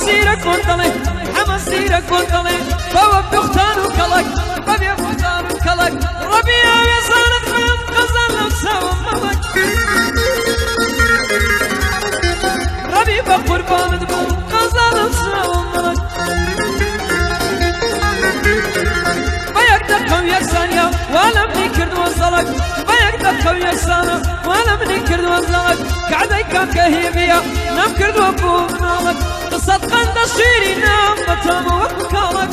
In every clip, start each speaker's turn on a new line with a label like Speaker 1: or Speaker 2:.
Speaker 1: حمسيرك وانطلق حمسيرك وانطلق بواب بختان وكلك ببي بختان وكلك ربيع يصارت من قزل نفسه وملك ربي بقربان دبر قزل نفسه وملك بيقدر يا ثانية ولا بنكرد وصلك بيقدر يا ثانية ولا بنكرد وصلك قعدي كان كهيبية نمكرد وابو منالك قصة قند الشيري نام بطام وبكالك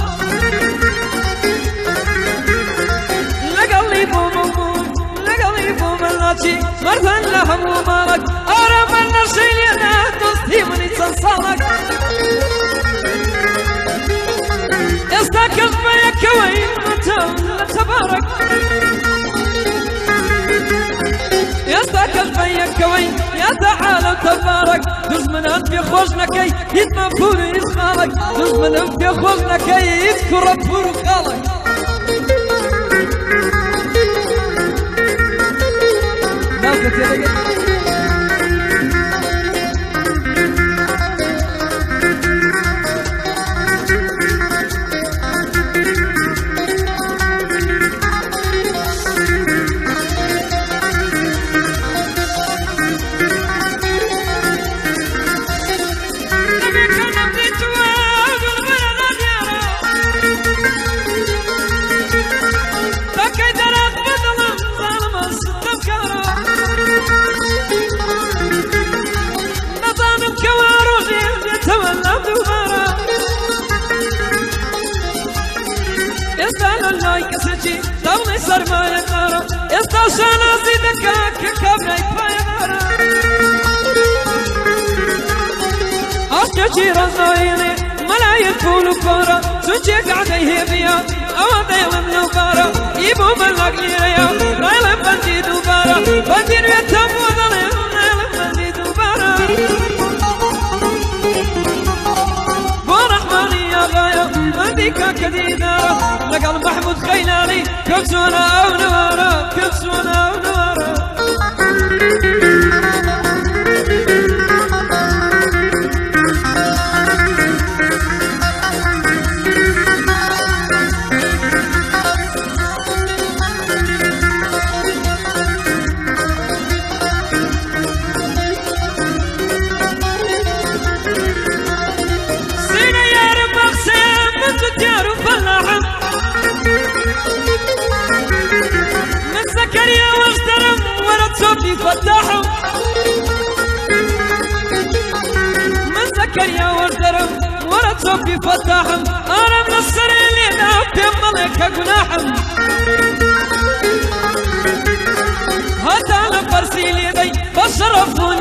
Speaker 1: لقلي بومون لقلي بومناتي مرفن لهم ومالك أرام النرشيلي أنا دوستي مني تنصالك استاكل بيك وين تبارك يستاكل بيك وين يا تعالى تبارك دوز من أنت يخوجنكي يتما فوري يسخالك دوز من أنت يخوجنكي يذكر فورو خالك ناقت يا رجل دولي سرماية نارا استوشانا زيدك كبني بايا أشتشي رزايني ملايين فولو كورا سوچي قعدي هبيا أوضي من نوبارا يبو من لقليريا رايلم بندي دوبارا بندين ويتم وضلي رايلم بندي دوبارا بورحماني يا غاية بنديكا كديدارا لقل محمود خيلاني كبسونا أو نوارا كبسونا أو نوارا سينا يا رب أقسم من تجار فلاحم من زكريا واجترم ورد صوتي فتاحم من زكريا واجترم ورد صوتي فتاحم أنا من السرين اللي نعبت ملك قناحم هذا لفرسي ليدي بشرفوني